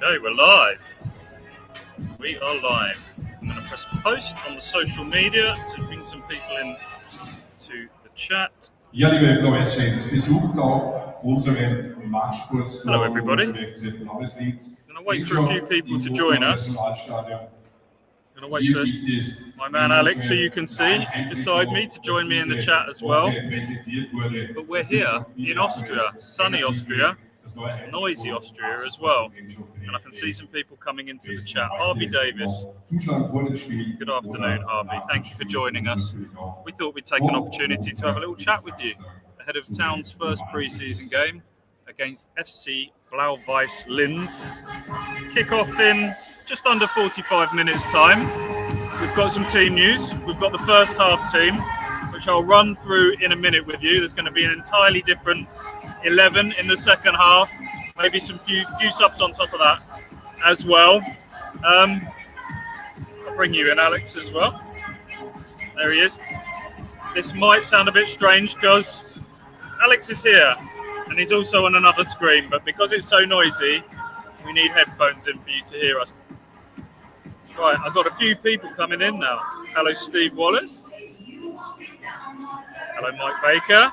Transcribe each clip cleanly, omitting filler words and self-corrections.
Okay, we're live. We are live. I'm going to press post on the social media to bring some people in to the chat. Ja, liebe Blau-Weiss Linz, besucht auch unseren Marschsport. Hello, everybody. I'm going to wait for a few people to join us. I'm going to wait for my man Alex, who you can see beside me, to join me in the chat as well. But we're here in Austria, sunny Austria, noisy Austria as well. And I can see some people coming into the chat. Harvey Davis. Good afternoon, Harvey. Thank you for joining us. We thought we'd take an opportunity to have a little chat with you ahead of Town's first pre-season game against FC Blau-Weiss Linz. Kick-off in just under 45 minutes' time. We've got some team news. We've got the first half team, which I'll run through in a minute with you. There's going to be an entirely different 11 in the second half. Maybe some few subs on top of that as well. I'll bring you in, Alex, as well. There he is. This might sound a bit strange because Alex is here and he's also on another screen, but because it's so noisy, we need headphones in for you to hear us. Right, I've got a few people coming in now. Hello, Steve Wallace. Hello, Mike Baker.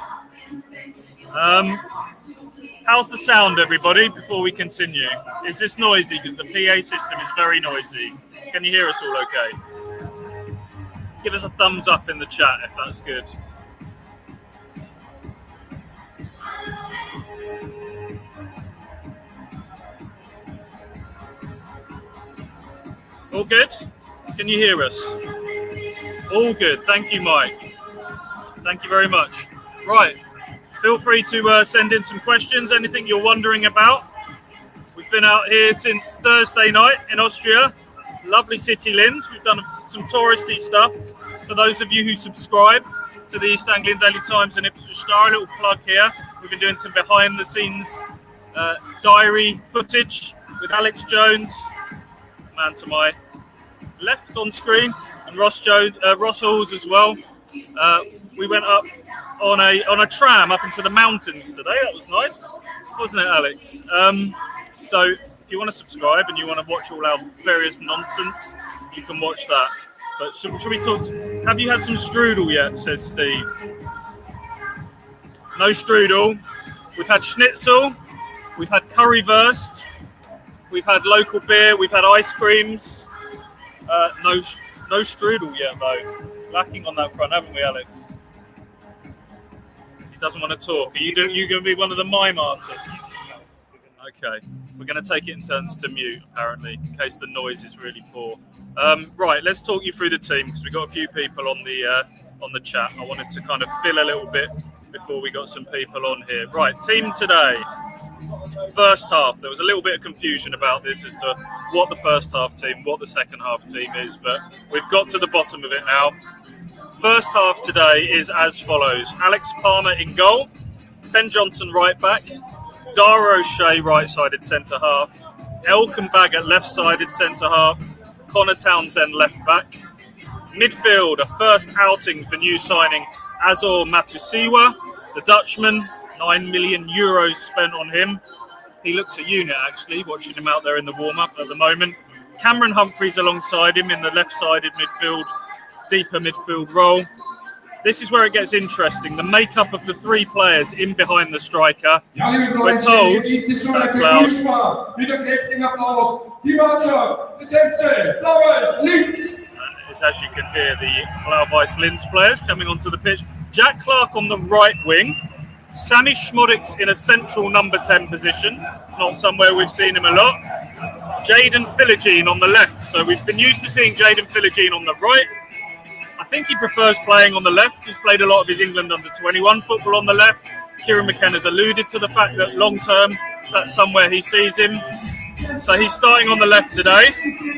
How's the sound, everybody, before we continue? Is this noisy? Because the PA system is very noisy. Can you hear us all okay? Give us a thumbs up in the chat if that's good. All good? Can you hear us? All good. Thank you, Mike. Thank you very much. Right. Feel free to send in some questions, anything you're wondering about. We've been out here since Thursday night in Austria. Lovely city, Linz. We've done some touristy stuff. For those of you who subscribe to the East Anglian Daily Times and Ipswich Town, a little plug here. We've been doing some behind-the-scenes diary footage with Alex Jones, man to my left on screen, and Ross Halls as well. We went up on a tram up into the mountains today. That was nice, wasn't it, Alex? So if you want to subscribe and you want to watch all our various nonsense, you can watch that. But should we talk? Have you had some strudel yet? Says Steve. No strudel. We've had schnitzel. We've had currywurst. We've had local beer. We've had ice creams. No strudel yet, though. Lacking on that front, haven't we, Alex? He doesn't want to talk. Are you going to be one of the mime artists? Okay. We're going to take it in turns to mute, apparently, in case the noise is really poor. Right, let's talk you through the team, because we've got a few people on the chat. I wanted to kind of fill a little bit before we got some people on here. Right, team today. First half, there was a little bit of confusion about this as to what the first half team, what the second half team is, but we've got to the bottom of it now. First half today is as follows. Alex Palmer in goal, Ben Johnson right back, Dara O'Shea right-sided centre-half, Elkan Bag at left-sided centre-half, Connor Townsend left-back. Midfield, a first outing for new signing Azor Matusiwa, the Dutchman, €9 million spent on him. He looks a unit, actually, watching him out there in the warm-up at the moment. Cameron Humphreys alongside him in the left-sided midfield, deeper midfield role. This is where it gets interesting. The makeup of the three players in behind the striker. We're told, that's loud. It's, as you can hear, the Blau-Weiss Linz players coming onto the pitch. Jack Clark on the right wing. Sami Schmodics in a central number 10 position. Not somewhere we've seen him a lot. Jaden Philogene on the left. So we've been used to seeing Jaden Philogene on the right. I think he prefers playing on the left. He's played a lot of his England under-21 football on the left. Kieran McKenna's alluded to the fact that long-term, that's somewhere he sees him. So he's starting on the left today.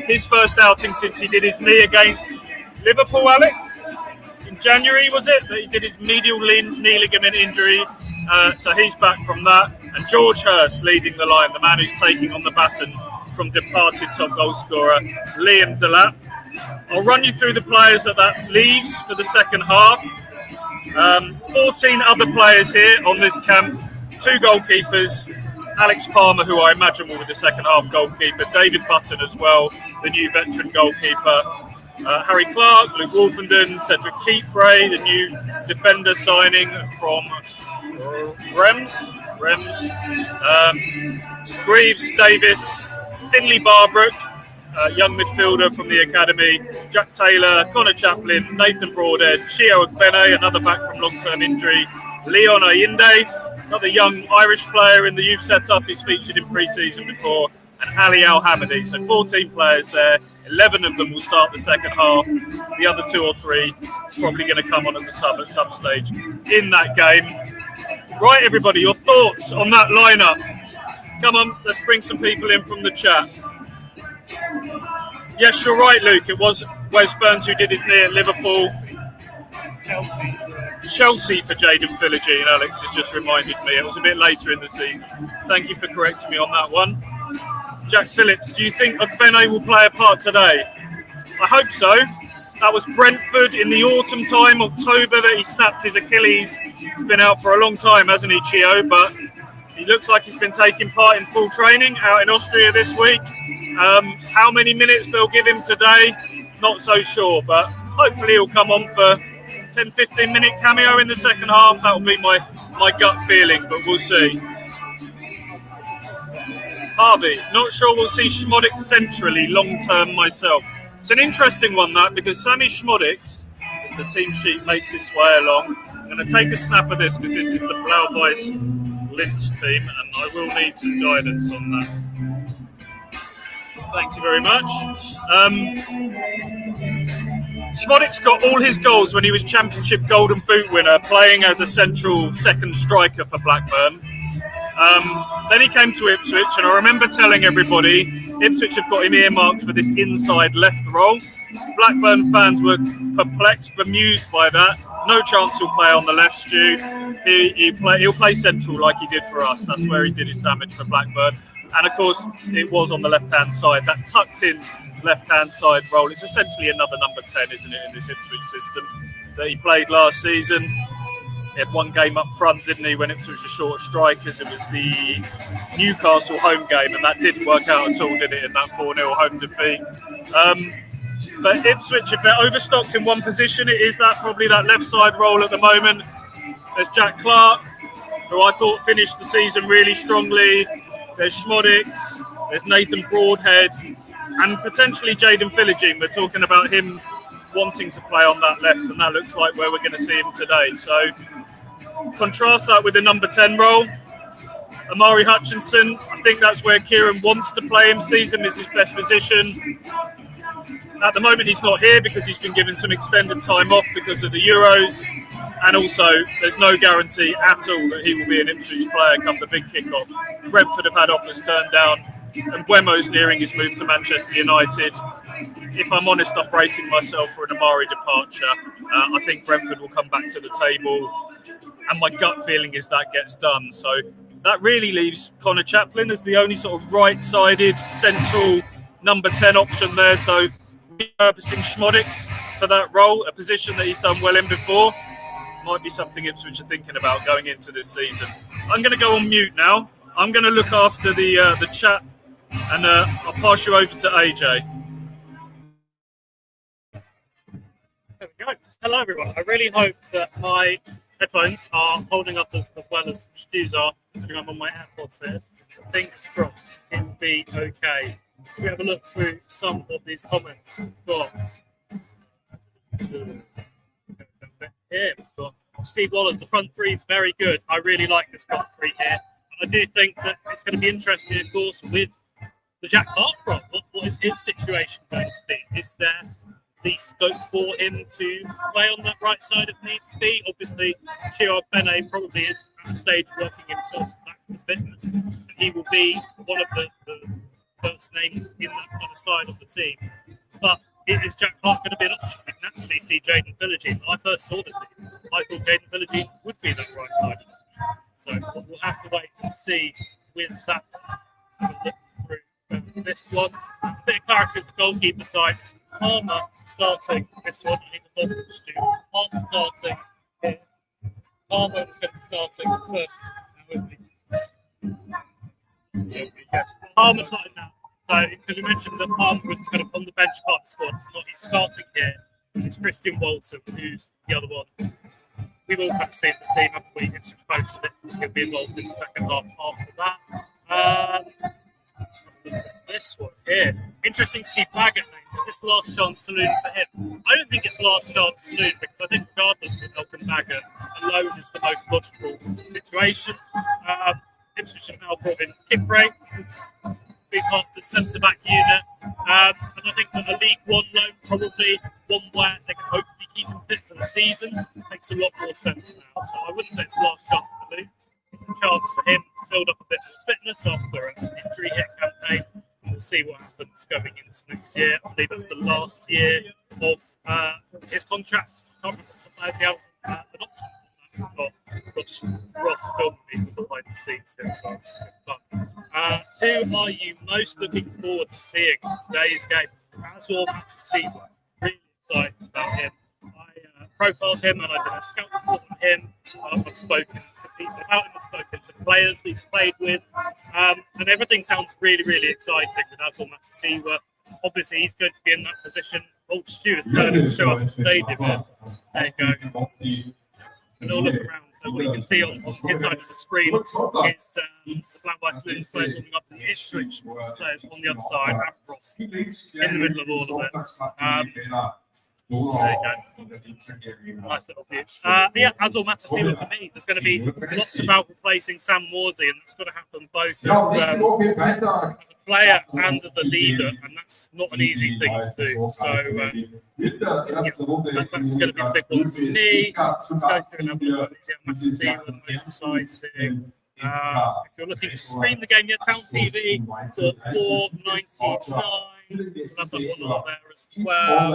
His first outing since he did his knee against Liverpool, Alex? In January, was it? That he did his medial knee ligament injury. So he's back from that. And George Hurst leading the line, the man who's taking on the baton from departed top goal scorer Liam Delap. I'll run you through the players that leaves for the second half. 14 other players here on this camp, 2 goalkeepers, Alex Palmer, who I imagine will be the second half goalkeeper, David Button as well, the new veteran goalkeeper, Harry Clark, Luke Wolfenden, Cedric Keepray, the new defender signing from Rems, Greaves, Davis, Finley Barbrook, young midfielder from the academy, Jack Taylor, Connor Chaplin, Nathan Broadhead, Chio Ogbene, another back from long-term injury, Leon Ayinde, another young Irish player in the youth setup who's featured in pre-season before, and Ali Al-Hamidi. So 14 players there, 11 of them will start the second half. The other 2 or 3 probably going to come on as a sub at some stage in that game. Right, everybody, your thoughts on that lineup? Come on, let's bring some people in from the chat. Yes, you're right, Luke. It was Wes Burns who did his knee at Liverpool. Chelsea for Jayden Philogene, Alex has just reminded me. It was a bit later in the season. Thank you for correcting me on that one. Jack Phillips, do you think Ogbene will play a part today? I hope so. That was Brentford in the autumn time, October, that he snapped his Achilles. He's been out for a long time, hasn't he, Chio? But he looks like he's been taking part in full training out in Austria this week. How many minutes they'll give him today, not so sure. But hopefully he'll come on for 10-15 minute cameo in the second half. That'll be my gut feeling, but we'll see. Harvey, not sure we'll see Schmodic centrally long term myself. It's an interesting one, that, because Sammy Schmodic, as the team sheet makes its way along, I'm going to take a snap of this because this is the Blau-Weiss Linz team, and I will need some guidance on that. Thank you very much. Schmodic's got all his goals when he was Championship Golden Boot winner, playing as a central second striker for Blackburn. Then he came to Ipswich, and I remember telling everybody Ipswich have got him earmarked for this inside left role. Blackburn fans were perplexed, bemused by that. No chance he'll play on the left, Stu. He'll play central like he did for us. That's where he did his damage for Blackburn. And of course, it was on the left-hand side, that tucked-in left-hand side role. It's essentially another number 10, isn't it, in this Ipswich system that he played last season. He had one game up front, didn't he, when Ipswich were short strikers. It was the Newcastle home game, and that didn't work out at all, did it, in that 4-0 home defeat. But Ipswich, if they're overstocked in one position, it is probably that left side role at the moment. There's Jack Clark, who I thought finished the season really strongly. There's Schmodic, there's Nathan Broadhead, and potentially Jayden Philogene. We're talking about him wanting to play on that left, and that looks like where we're going to see him today. So contrast that with the number 10 role. Amari Hutchinson, I think that's where Kieran wants to play him, sees him as his best position. At the moment, he's not here because he's been given some extended time off because of the Euros. And also, there's no guarantee at all that he will be an Ipswich player come the big kick-off. Brentford have had offers turned down, and Buemo's nearing his move to Manchester United. If I'm honest, I'm bracing myself for an Amari departure. I think Brentford will come back to the table, and my gut feeling is that gets done. So that really leaves Connor Chaplin as the only sort of right-sided, central number 10 option there. So repurposing Schmodic for that role, a position that he's done well in before, might be something Ipswich are thinking about going into this season. I'm going to go on mute now. I'm going to look after the chat, and I'll pass you over to AJ. There we go. Hello, everyone. I really hope that my headphones are holding up as well as Stu's are, considering I'm on my AirPods here. Fingers crossed it will be okay. If we have a look through some of these comments, we've got here, we've got Steve Wallace. The front three is very good. I really like this front three here. And I do think that it's going to be interesting, of course, with the Jack Clark role. What is his situation going to be? Is there the scope for him to play on that right side if needs to be? Obviously, Chio Ogbene probably is at a stage working himself back to fitness. And he will be one of the first names in that kind of side of the team. But is Jack Clark going to be an option? We can actually see Jayden Philogene. When I first saw the team, I thought Jayden Philogene would be that right side option. So we'll have to wait and see with that. We'll look through this one. A bit of clarity with the goalkeeper side. Palmer starting this one. I need the bottom to do. Palmer starting here. Palmer is going to be starting first. Yes. Palmer's not in that. So, because we mentioned that Palmer was kind of on the bench part of the squad, it's not he's starting here. It's Christian Walton, who's the other one. We've all kind of seen the same, haven't we? It's supposed that he'll be involved in the second half after that. Let's have a look at this one here. Interesting to see Baggett named. Is this last chance saloon for him? I don't think it's last chance saloon because I think regardless of Elton Baggett, alone is the most logical situation. Ipswich have now brought in Kipray, who's big part of the centre-back unit. And I think that a League One loan, probably one where they can hopefully keep him fit for the season, makes a lot more sense now. So I wouldn't say it's the last chance for Lou. It's a chance for him to build up a bit more fitness after an injury hit campaign. And we'll see what happens going into next year. I believe that's the last year of his contract. I can't remember if the player has an option. Ross filming me behind the scenes here, so it's fun. Who are you most looking forward to seeing in today's game? Azor Matasiwa. Really excited about him. I profiled him and I did a scout report on him. I've spoken to people about him, I've spoken to players that he's played with, and everything sounds really, really exciting with Azor Matasiwa. Obviously, he's going to be in that position. Old Stu is turning to show us the stadium here. There you go. And I'll look around. So what you can see on his side of the screen is the Blau-Weiss Linz players warming up, the Ipswich players on the other side, and Ross in the middle of all of it. There you go. Nice little view. Yeah, Azor Matasiwa for me. There's going to be lots about replacing Sam Morsey, and that's got to happen both as a player and as a leader, and that's not an easy thing to do. So that's going to be a big one for me. Let's go through another one. Matasiwa, the most exciting. If you're looking to stream the game, Town TV for $4.99. That's a one on there as well.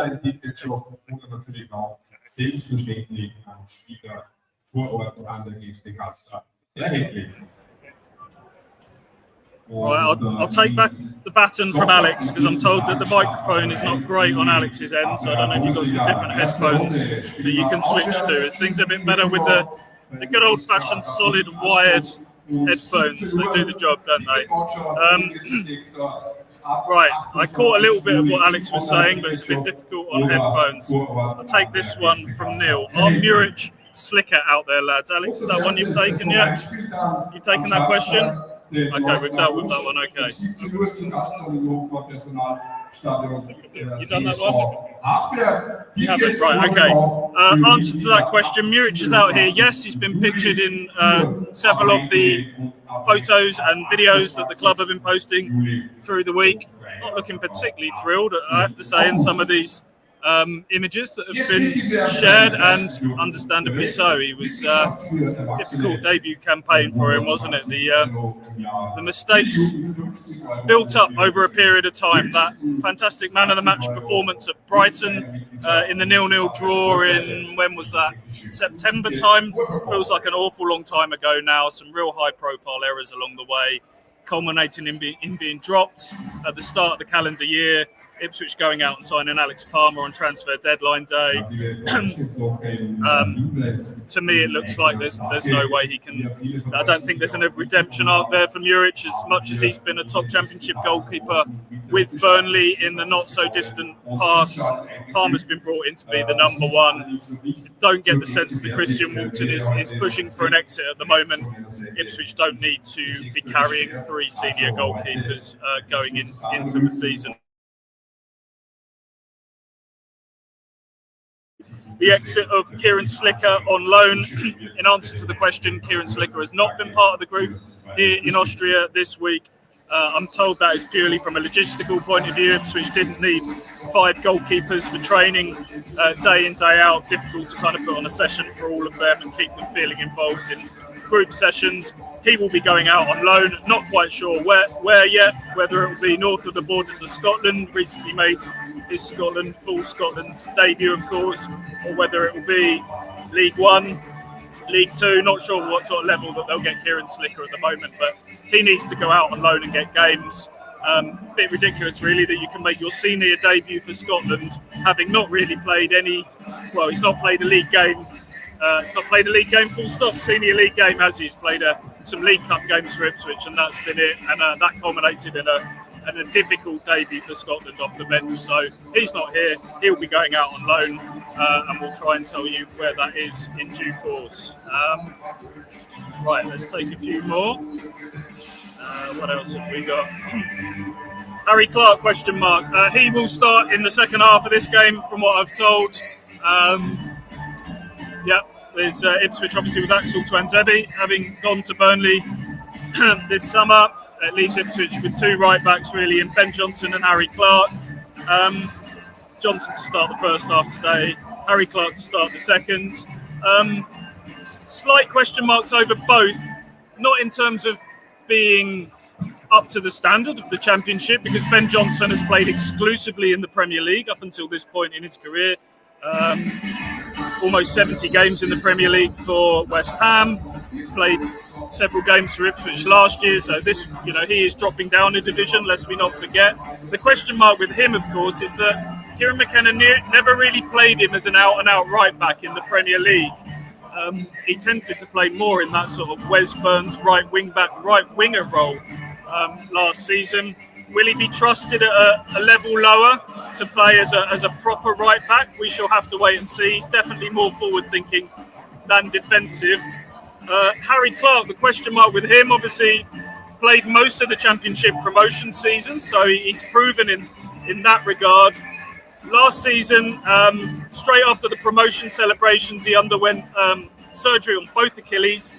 Right, I'll take back the baton from Alex because I'm told that the microphone is not great on Alex's end, so I don't know if you've got some different headphones that you can switch to. Is things a bit better with the good old-fashioned solid wired headphones? They do the job, don't they? Right, I caught a little bit of what Alex was saying, but it's a bit difficult on headphones. I'll take this one from Neil. Are Muric slicker out there, lads? Alex, is that one you've taken yet? You've taken that question? Okay, we've dealt with that one, okay. You done that one? You haven't, right, okay. Answer to that question, Muric is out here. Yes, he's been pictured in several of the photos and videos that the club have been posting through the week. Not looking particularly thrilled, I have to say, in some of these images that have been shared, and understandably so. He was a difficult debut campaign for him, wasn't it? The mistakes built up over a period of time. That fantastic man of the match performance at Brighton in the 0-0 draw in, when was that? September time. Feels like an awful long time ago now. Some real high profile errors along the way, culminating in being dropped at the start of the calendar year. Ipswich going out and signing Alex Palmer on transfer deadline day. To me, it looks like there's no way he can. I don't think there's a redemption arc there for Muric, as much as he's been a top championship goalkeeper with Burnley in the not so distant past. Palmer's been brought in to be the number one. Don't get the sense that Christian Walton is pushing for an exit at the moment. Ipswich don't need to be carrying three senior goalkeepers going into the season. The exit of Kieran Slicker on loan. In answer to the question, Kieran Slicker has not been part of the group here in Austria this week. I'm told that is purely from a logistical point of view. Ipswich didn't need 5 goalkeepers for training day in, day out. Difficult to kind of put on a session for all of them and keep them feeling involved in group sessions. He will be going out on loan. Not quite sure where yet, whether it will be north of the border to Scotland, recently made his full Scotland debut, of course, or whether it will be League One, League Two. Not sure what sort of level that they'll get Kieran Slicker at the moment, but he needs to go out on loan and get games. Bit ridiculous, really, that you can make your senior debut for Scotland having not really played any. Well, he's not played a league game. He's not played a league game, full stop. Senior league game, has he? He's played a some League Cup games for Ipswich, and that's been it. And that culminated in a difficult debut for Scotland off the bench. So he's not here. He'll be going out on loan, and we'll try and tell you where that is in due course. Right, let's take a few more. What else have we got? Harry Clark, question mark. He will start in the second half of this game, from what I've told. There's Ipswich, obviously, with Axel Twanzebe having gone to Burnley this summer. It leaves Ipswich with two right-backs, really, in Ben Johnson and Harry Clark. Johnson to start the first half today, Harry Clark to start the second. Slight question marks over both, not in terms of being up to the standard of the Championship, because Ben Johnson has played exclusively in the Premier League up until this point in his career. Almost 70 games in the Premier League for West Ham. Played several games for Ipswich last year, so this, he is dropping down a division, lest we not forget. The question mark with him, of course, is that Kieran McKenna never really played him as an out-and-out right-back in the Premier League. He tended to play more in that sort of Wes Burns right wing-back, right winger role last season. Will he be trusted at a level lower to play as a proper right back? We shall have to wait and see. He's definitely more forward thinking than defensive. Harry Clark, the question mark with him, obviously played most of the Championship promotion season, so he's proven in that regard. Last season, straight after the promotion celebrations, he underwent surgery on both Achilles,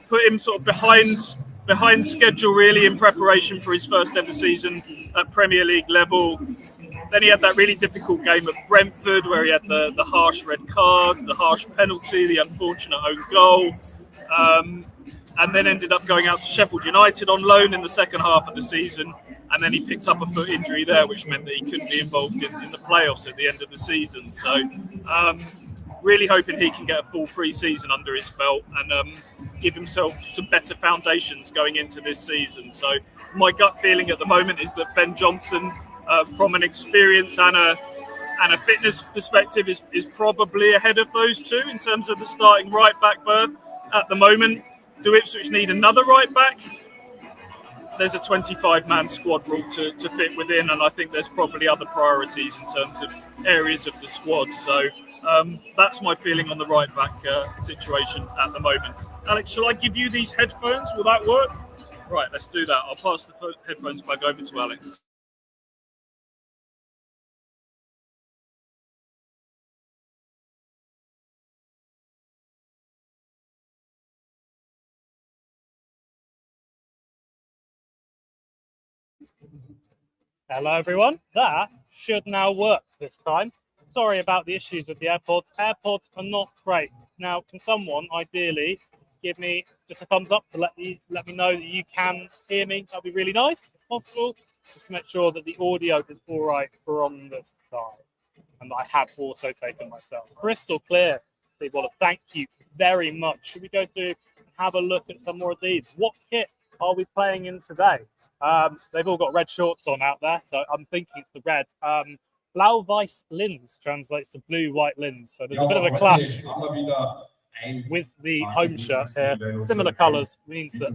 put him sort of behind schedule, really, in preparation for his first ever season at Premier League level. Then he had that really difficult game at Brentford, where he had the harsh red card, the harsh penalty, the unfortunate own goal, and then ended up going out to Sheffield United on loan in the second half of the season. And then he picked up a foot injury there, which meant that he couldn't be involved in the playoffs at the end of the season. So really hoping he can get a full pre-season under his belt and give himself some better foundations going into this season. So my gut feeling at the moment is that Ben Johnson, from an experience and a fitness perspective, is probably ahead of those two in terms of the starting right-back berth at the moment. Do Ipswich need another right-back? There's a 25-man squad rule to fit within, and I think there's probably other priorities in terms of areas of the squad. So that's my feeling on the right-back situation at the moment. Alex, shall I give you these headphones? Will that work? Right, let's do that. I'll pass the headphones back over to Alex. Hello everyone, that should now work this time. Sorry about the issues with the AirPods. AirPods are not great. Now, can someone ideally give me just a thumbs up to let me know that you can hear me? That'd be really nice, if possible. Just to make sure that the audio is all right from this side. And I have also taken myself crystal clear. Steve Waller, thank you very much. Should we go through and have a look at some more of these? What kit are we playing in today? They've all got red shorts on out there, so I'm thinking it's the red. Blau-Weiss Linz translates to Blue-White Linz, so there's a bit of a clash with the home shirt here. Similar colours means that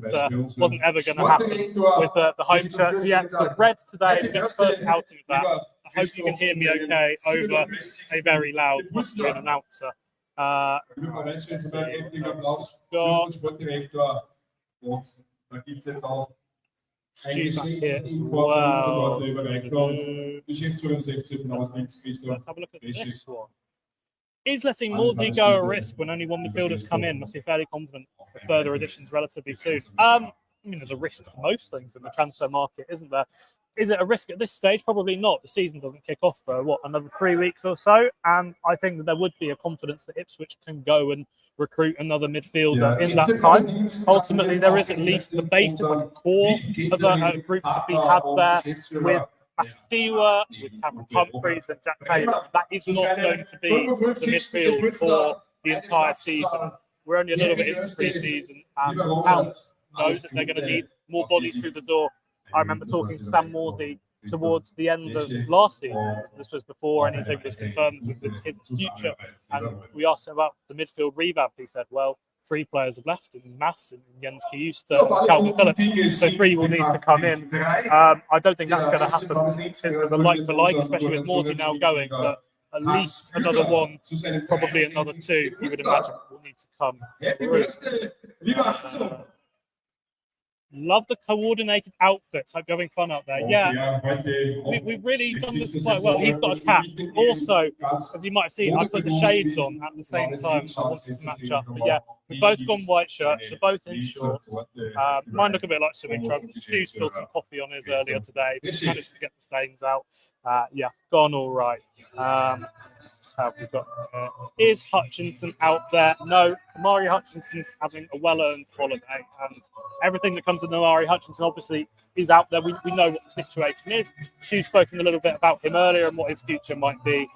wasn't ever going to happen with the home shirt. So yeah, the red today, we get the first outing of that. I hope you can hear me okay over a very loud Austrian announcer. Stu back here. Wow. Let's have a look at this one. Is letting Mordley go a risk when only one midfielder's come in? Must be fairly confident for further additions relatively soon. I mean, there's a risk to most things in the transfer market, isn't there? Is it a risk at this stage? Probably not. The season doesn't kick off for, another 3 weeks or so? And I think that there would be a confidence that Ipswich can go and recruit another midfielder in that time. Ultimately, there is at least the base of a core of a group to be had there with Matthew, with Cameron Humphreys and Jack Taylor. That is not going to be the midfield for the entire season. We're only a little bit into pre-season, and Town knows that they're going to need more bodies through the door. I remember talking to Sam Morsey towards the end of last season. This was before anything was confirmed with his future. And we asked him about the midfield revamp. He said, well, 3 players have left in Mass and Jens Kjuster and Calvin Phillips, so 3 will need to come in. I don't think that's going to happen as a like-for-like, especially with Morty now going, but at least another 1, probably another 2, you would imagine will need to come through. Love the coordinated outfits. Hope you're having fun out there. Yeah, we've really done this quite well. He's got a cap. Also, as you might have seen, I put the shades on at the same time. I wanted to match up. But yeah, we've both gone white shirts. We're both in shorts. Mine look a bit like Sumitra. Stu spilled some coffee on his earlier today. Managed to get the stains out. Yeah, gone all right. Have we got? Is Hutchinson out there? No, Amari Hutchinson's having a well-earned holiday, and everything that comes with Amari Hutchinson obviously is out there. We know what the situation is. Stu's spoken a little bit about him earlier and what his future might be.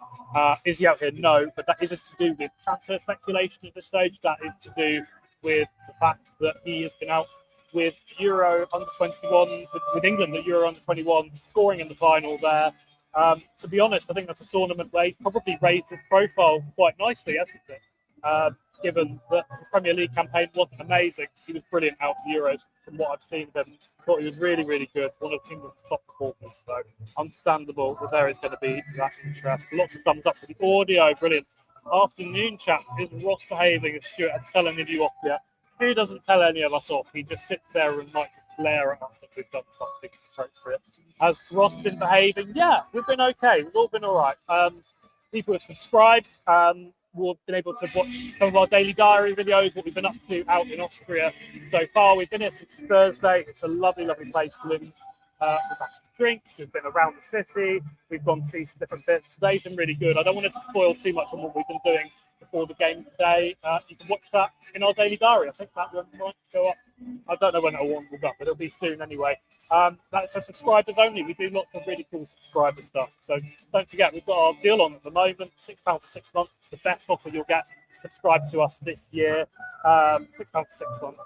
Is he out here? No, but that isn't to do with transfer speculation at this stage. That is to do with the fact that he has been out with Euro under-21 with England at Euro under-21, scoring in the final there. To be honest, I think that's a tournament where he's probably raised his profile quite nicely, hasn't it? Given that his Premier League campaign wasn't amazing, he was brilliant out the Euros from what I've seen of him. Thought he was really, really good, one of England's top performers. So understandable that there is going to be that interest. Lots of thumbs up for the audio, brilliant. Afternoon chat, is Ross behaving as Stuart has tell any of you off yet? Stu doesn't tell any of us off. He just sits there and might glare at us if we've done something appropriate. Has Ross been behaving? Yeah, we've been okay. We've all been all right. People have subscribed. We've been able to watch some of our daily diary videos, what we've been up to out in Austria so far. We've been here since Thursday. It's a lovely, lovely place, Linz. We've had some drinks. We've been around the city. We've gone to see some different bits. Today's been really good. I don't want to spoil too much on what we've been doing before the game today. You can watch that in our daily diary. I think that one might go up. I don't know when it'll go up, but it'll be soon anyway. That's for subscribers only. We do lots of really cool subscriber stuff. So don't forget, we've got our deal on at the moment. £6 for 6 months. It's the best offer you'll get to subscribe to us this year. £6 for 6 months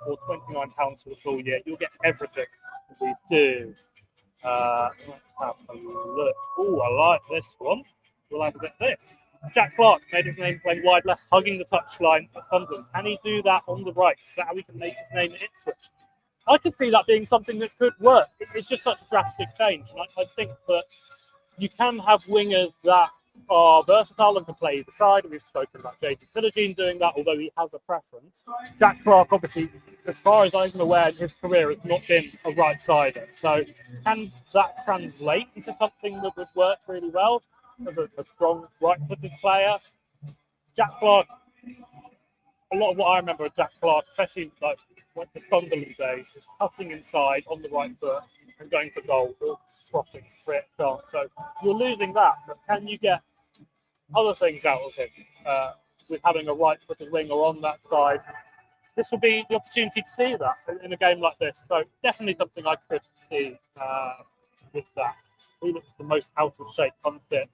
or £29 for the full year. You'll get everything we do. Let's have a look. Oh, I like this one. We'll have a bit of this. Jack Clark made his name playing wide left, hugging the touchline at Sunderland. Can he do that on the right? Is that how we can make his name at Ipswich? I could see that being something that could work. It's just such a drastic change. And I think that you can have wingers that are versatile and can play either side. We've spoken about JD Philogene doing that, although he has a preference. Jack Clark, obviously, as far as I'm aware, in his career has not been a right-sider. So can that translate into something that would work really well as a strong right-footed player? Jack Clark, a lot of what I remember of Jack Clark, especially like the Sunderland days, is cutting inside on the right foot and going for goal or crossing for it. So you're losing that, but can you get other things out of him with having a right-footed winger on that side? This will be the opportunity to see that in a game like this. So definitely something I could see with that. He looks the most out of shape, unfit.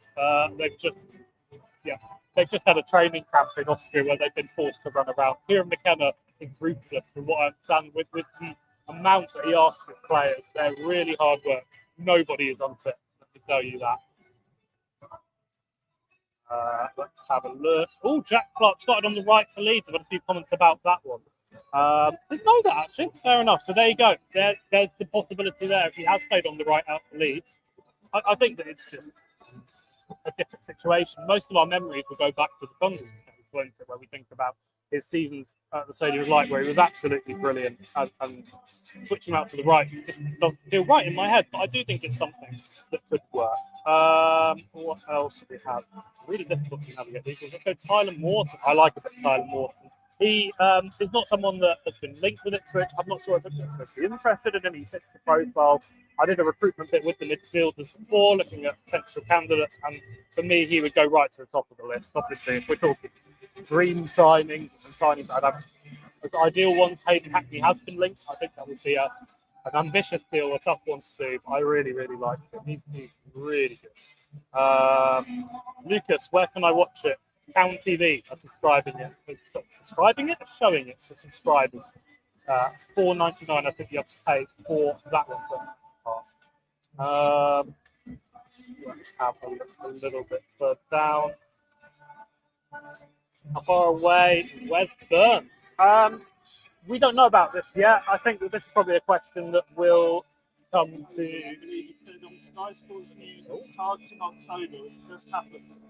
They've just had a training camp in Austria where they've been forced to run around. Kieran McKenna is ruthless, from what I understand, with the amount that he asks of players. They're really hard work. Nobody is unfit, let me tell you that. Let's have a look. Oh, Jack Clark started on the right for Leeds. I've got a few comments about that one. Didn't know that, actually. Fair enough. So there you go. There's the possibility there if he has played on the right out for Leeds. I think that it's just a different situation. Most of our memories will go back to the Sunderland where we think about his seasons at the Stadium of Light, where he was absolutely brilliant, and switching out to the right just doesn't feel right in my head. But I do think it's something that could work. What else do we have? It's really difficult to navigate these ones. Let's go Tyler Morton. I like a bit Tyler Morton. He is not someone that has been linked with Ipswich. I'm not sure if Ipswich is interested in him. He fits the profile. I did a recruitment bit with the midfielders before, looking at potential candidates, and for me, he would go right to the top of the list. Obviously, if we're talking dream signings and signings I'd have, the ideal ones, Hayden Hackney has been linked. I think that would be an ambitious deal, a tough one to do. But I really, really like him. He's really good. Lucas, where can I watch it? Town TV are subscribing it. Subscribing it or showing it to subscribers? It's $4.99. I think you have to pay for that one. Let's have a look a little bit further down. How far away? Where's Burns? We don't know about this yet. I think that this is probably a question that will come to on Sky Sports News. It's targeting October, which just happens to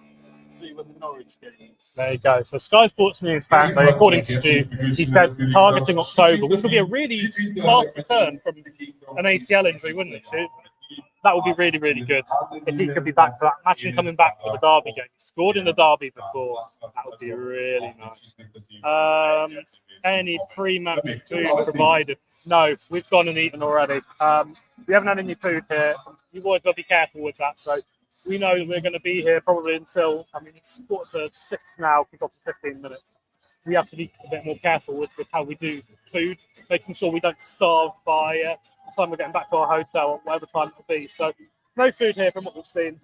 be when the Norwich game is. There you go. So Sky Sports News apparently, according to Stu, he said targeting October, which would be a really fast return from an ACL injury, wouldn't it, Stu? That would be really, really good if he could be back for that. Imagine coming back for the Derby game. He scored in the Derby before. That would be really nice. Any pre-match food provided? No, we've gone and eaten already. We haven't had any food here. You've always got to be careful with that. So we know that we're going to be here probably until, it's 5:45 now, kick off in 15 minutes. We have to be a bit more careful with how we do food, making sure we don't starve by the time we're getting back to our hotel or whatever time it'll be. So no food here from what we've seen.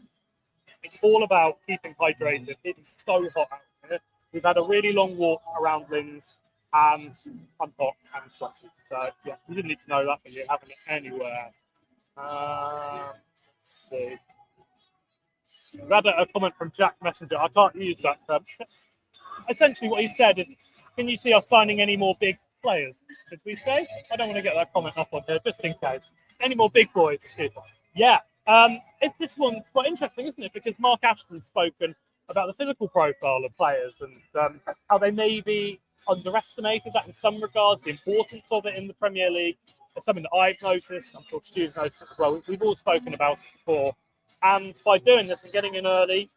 It's all about keeping hydrated. It's so hot out here. We've had a really long walk around Linz and I'm hot and sweaty. So yeah, you didn't need to know that, but you're having it anywhere. Let's see. We've had a comment from Jack Messenger. I can't use that term. Essentially what he said is, can you see us signing any more big players, did we say? I don't want to get that comment up on here, just in case. Any more big boys? Yeah. It's this one's quite interesting, isn't it? Because Mark Ashton's spoken about the physical profile of players and how they may be underestimated that in some regards, the importance of it in the Premier League. It's something that I've noticed. I'm sure Stu's noticed as well. We've all spoken about it before. And by doing this and getting in early,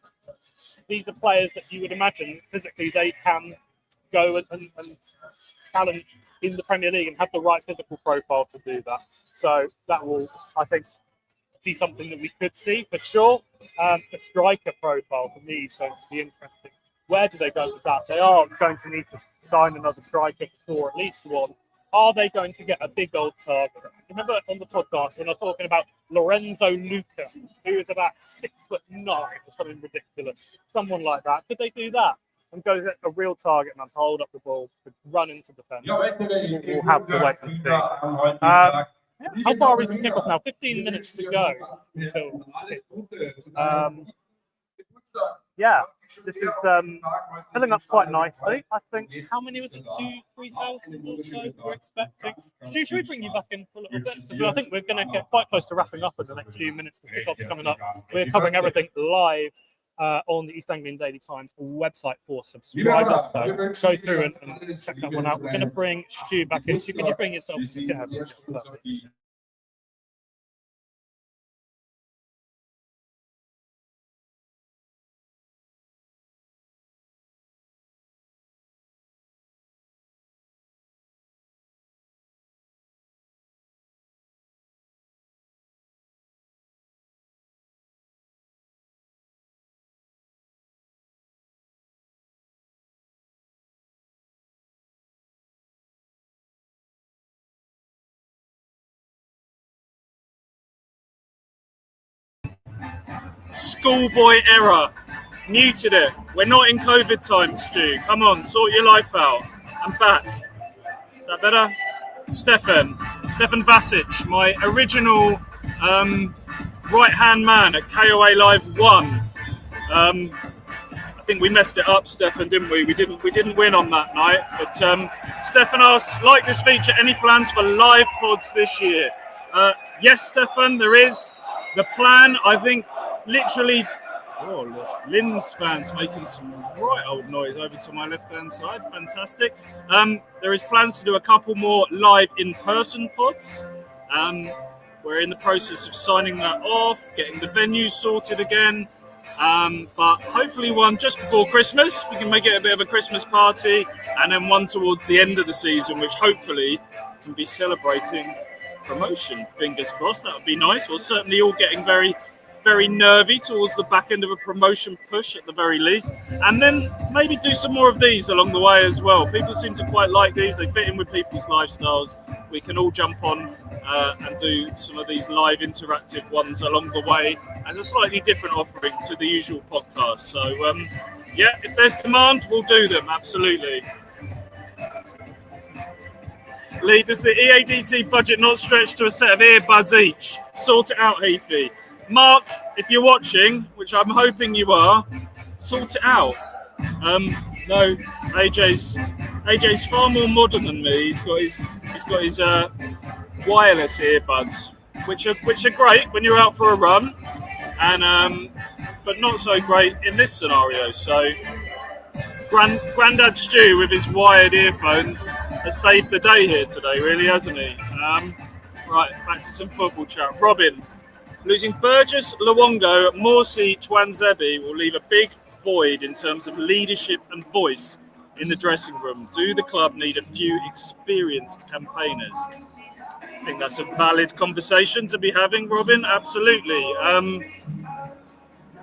these are players that you would imagine physically they can go and challenge in the Premier League and have the right physical profile to do that. So that will, I think, be something that we could see for sure. The striker profile for me is going to be interesting. Where do they go with that? They are going to need to sign another striker or at least one. Are they going to get a big old target? Remember on the podcast when I was talking about Lorenzo Luca, who is about 6'9" or something ridiculous, someone like that. Could they do that and go get a real target and hold up the ball to run into the fence? We'll have to wait and see. How far is the kickoff now? 15 minutes to go. Yeah, this is filling up quite nicely. I think, how many was it? 2,000-3,000 or so we're expecting. Should we bring you back in for a little bit? Because I think we're going to get quite close to wrapping up in the next few minutes. The kickoff's coming up. We're covering everything live on the East Anglian Daily Times website for subscribers. So go through and check that one out. We're going to bring Stu back in. So can you bring yourself? Schoolboy error. Muted it. We're not in COVID time, Stu. Come on, sort your life out. I'm back. Is that better? Stefan Vasic, my original right-hand man at KOA Live 1. I think we messed it up, Stefan, didn't we? We didn't win on that night. But Stefan asks, like this feature, any plans for live pods this year? Yes, Stefan, there is. The plan, I think, literally, Linz fans making some right old noise over to my left-hand side. Fantastic. There is plans to do a couple more live in-person pods. We're in the process of signing that off, getting the venues sorted again. But hopefully one just before Christmas. We can make it a bit of a Christmas party. And then one towards the end of the season, which hopefully can be celebrating promotion. Fingers crossed. That would be nice. We're certainly all getting very, very nervy towards the back end of a promotion push at the very least. And then maybe do some more of these along the way as well. People seem to quite like these. They fit in with people's lifestyles. We can all jump on and do some of these live interactive ones along the way as a slightly different offering to the usual podcast. So, yeah, if there's demand, we'll do them. Absolutely. Lee, does the EADT budget not stretch to a set of earbuds each? Sort it out, Heathy. Mark, if you're watching, which I'm hoping you are, sort it out. No, AJ's far more modern than me. He's got his wireless earbuds, which are great when you're out for a run, and but not so great in this scenario. So Grandad Stu with his wired earphones has saved the day here today, really, hasn't he? Right, back to some football chat. Robin, losing Burgess, Luongo, Morsi, Twanzebe will leave a big void in terms of leadership and voice in the dressing room. Do the club need a few experienced campaigners? I think that's a valid conversation to be having, Robin. Absolutely.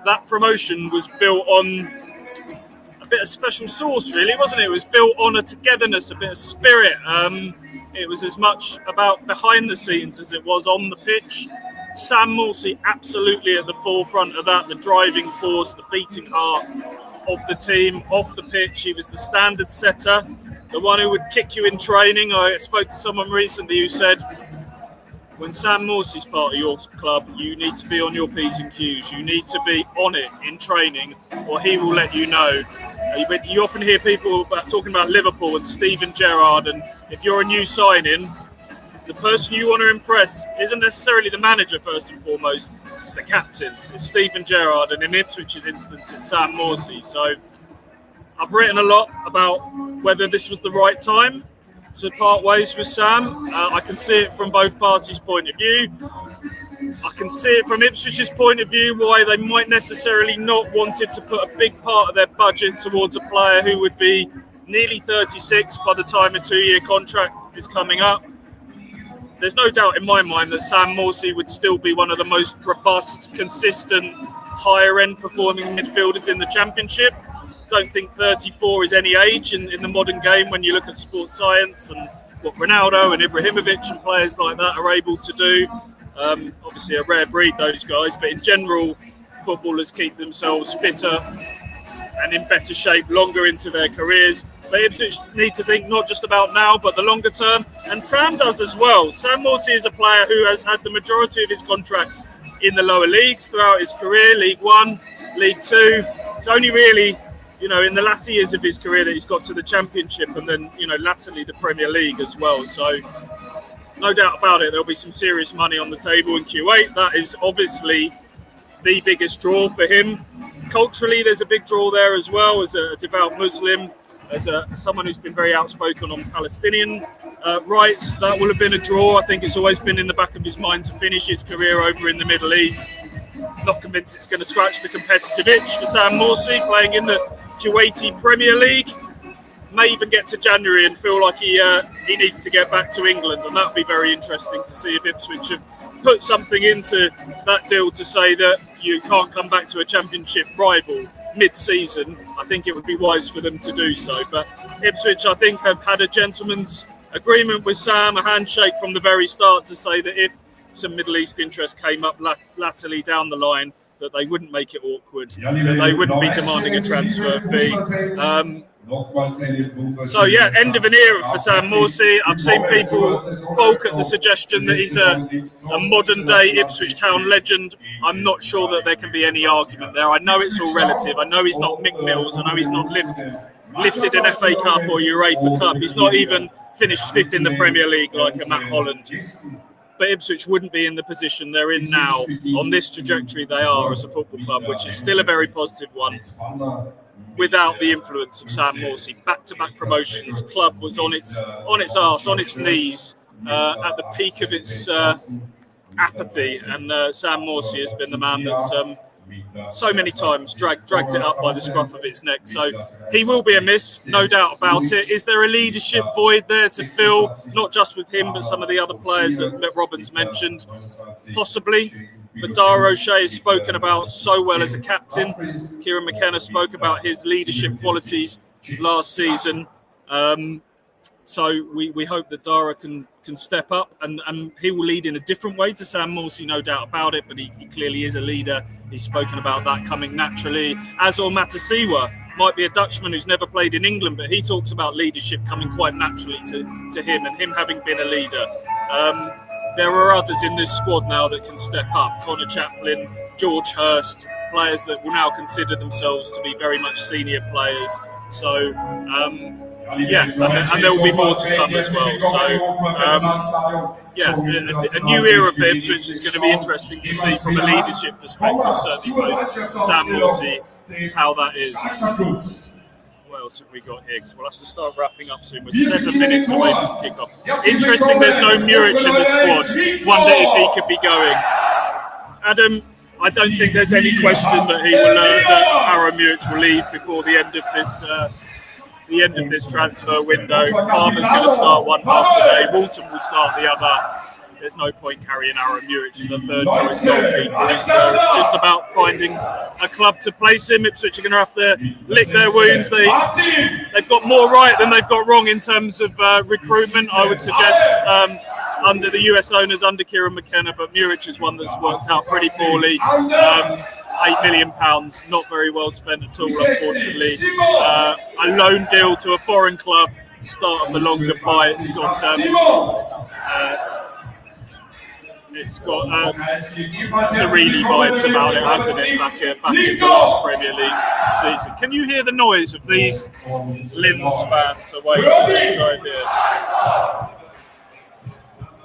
That promotion was built on a bit of special sauce, really, wasn't it? It was built on a togetherness, a bit of spirit. It was as much about behind the scenes as it was on the pitch. Sam Morsy absolutely at the forefront of that, the driving force, the beating heart of the team. Off the pitch, he was the standard setter, the one who would kick you in training. I spoke to someone recently who said, when Sam Morsy's part of your club, you need to be on your P's and Q's. You need to be on it in training, or he will let you know. You often hear people talking about Liverpool and Steven Gerrard, and if you're a new signing, the person you want to impress isn't necessarily the manager first and foremost, it's the captain. It's Steven Gerrard, and in Ipswich's instance, it's Sam Morsy. So I've written a lot about whether this was the right time to part ways with Sam. I can see it from both parties' point of view. I can see it from Ipswich's point of view, why they might necessarily not wanted to put a big part of their budget towards a player who would be nearly 36 by the time a 2-year contract is coming up. There's no doubt in my mind that Sam Morsy would still be one of the most robust, consistent, higher-end performing midfielders in the Championship. Don't think 34 is any age in the modern game when you look at sports science and what Ronaldo and Ibrahimovic and players like that are able to do. Obviously a rare breed, those guys, but in general, footballers keep themselves fitter and in better shape longer into their careers. They need to think not just about now, but the longer term, and Sam does as well. Sam Morsy is a player who has had the majority of his contracts in the lower leagues throughout his career, League One, League Two. It's only really, in the latter years of his career that he's got to the Championship, and then, latterly the Premier League as well. So no doubt about it, there'll be some serious money on the table in Q8. That is obviously the biggest draw for him. Culturally, there's a big draw there as well, as a devout Muslim, as someone who's been very outspoken on Palestinian rights. That will have been a draw. I think it's always been in the back of his mind to finish his career over in the Middle East. Not convinced it's going to scratch the competitive itch for Sam Morsy, playing in the Kuwaiti Premier League. May even get to January and feel like he needs to get back to England, and that would be very interesting to see if Ipswich have put something into that deal to say that you can't come back to a Championship rival mid-season. I think it would be wise for them to do so. But Ipswich, I think, have had a gentleman's agreement with Sam, a handshake from the very start, to say that if some Middle East interest came up latterly down the line, that they wouldn't make it awkward, that they wouldn't be demanding a transfer fee. So yeah, end of an era for Sam Morsy. I've seen people balk at the suggestion that he's a modern day Ipswich Town legend. I'm not sure that there can be any argument there. I know it's all relative. I know he's not Mick Mills. I know he's not lifted an FA Cup or UEFA Cup. He's not even finished fifth in the Premier League like a Matt Holland. But Ipswich wouldn't be in the position they're in now on this trajectory they are as a football club, which is still a very positive one, without the influence of Sam Morsy. Back-to-back promotions, club was on its arse, on its knees at the peak of its apathy, and Sam Morsy has been the man that's so many times dragged it up by the scruff of its neck. So he will be a miss, no doubt about it. Is there a leadership void there to fill, not just with him, but some of the other players that Robin's mentioned? Possibly. But Dara O'Shea has spoken about so well as a captain. Kieran McKenna spoke about his leadership qualities last season. So we hope that Dara can step up, and he will lead in a different way to Sam Morsy, no doubt about it, but he clearly is a leader. He's spoken about that coming naturally. Azor Matasiwa might be a Dutchman who's never played in England, but he talks about leadership coming quite naturally to him, and him having been a leader. There are others in this squad now that can step up. Connor Chaplin, George Hurst, players that will now consider themselves to be very much senior players. So yeah, and there will be more to come as well. So yeah, a new era for Ipswich is going to be interesting to see from a leadership perspective, certainly post Sam Morsey, how that is. What else have we got here? Because we'll have to start wrapping up soon. We're 7 minutes away from kickoff. Interesting, there's no Muric in the squad. Wonder if he could be going. Adam, I don't think there's any question that he will. That Aaron Muric will leave before the end of this transfer window. Palmer's going to start one half today. Walton will start the other. There's no point carrying Aaron Muric in the third choice goalkeeper. It's just about finding a club to place him. Ipswich are going to have to lick their wounds. They've got more right than they've got wrong in terms of recruitment, I would suggest, under the US owners, under Kieran McKenna. But Muric is one that's worked out pretty poorly. £8 million, not very well spent at all, unfortunately. A loan deal to a foreign club, start of the longer buy. It's got Serini vibes about it, hasn't it, back in the last Premier League season. Can you hear the noise of these Linz fans away from this side here?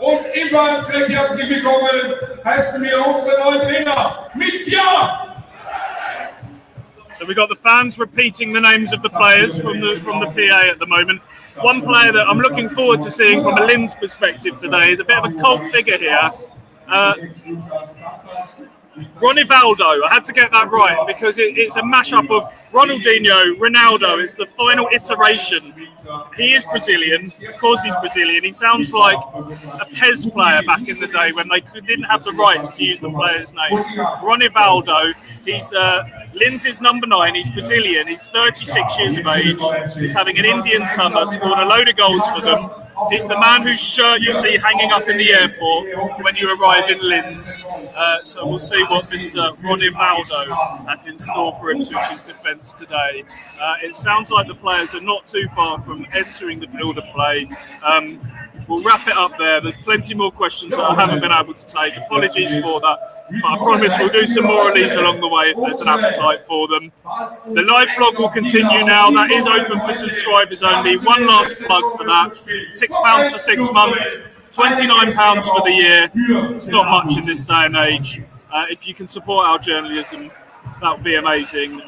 Und ebenfalls recht herzlich willkommen heißen wir unsere neuen Trainer mit Ja! So we've got the fans repeating the names of the players from the PA at the moment. One player that I'm looking forward to seeing from a Linz perspective today is a bit of a cult figure here. Ronivaldo, I had to get that right because it's a mashup of Ronaldinho, Ronaldo. It's the final iteration. He is Brazilian. Of course he's Brazilian. He sounds like a PES player back in the day when they didn't have the rights to use the player's name. Ronivaldo, he's Linz's number 9. He's Brazilian. He's 36 years of age. He's having an Indian summer, scored a load of goals for them. He's the man whose shirt you see hanging up in the airport when you arrive in Linz. So we'll see what Mr. Ronivaldo has in store for Ipswich's defence today. It sounds like the players are not too far from entering the field of play. We'll wrap it up there. There's plenty more questions that I haven't been able to take. Apologies for that. But I promise we'll do some more of these along the way if there's an appetite for them. The live blog will continue now. That is open for subscribers only. One last plug for that. £6 for 6 months, £29 for the year. It's not much in this day and age. If you can support our journalism, that would be amazing.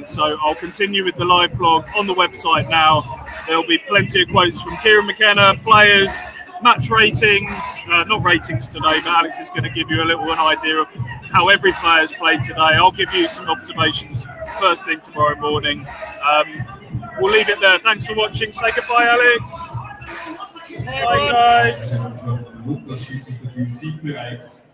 So I'll continue with the live blog on the website now. There'll be plenty of quotes from Kieran McKenna, players, match ratings, not ratings today, but Alex is going to give you an idea of how every player has played today. I'll give you some observations first thing tomorrow morning. We'll leave it there. Thanks for watching. Say goodbye, Alex. Bye, guys.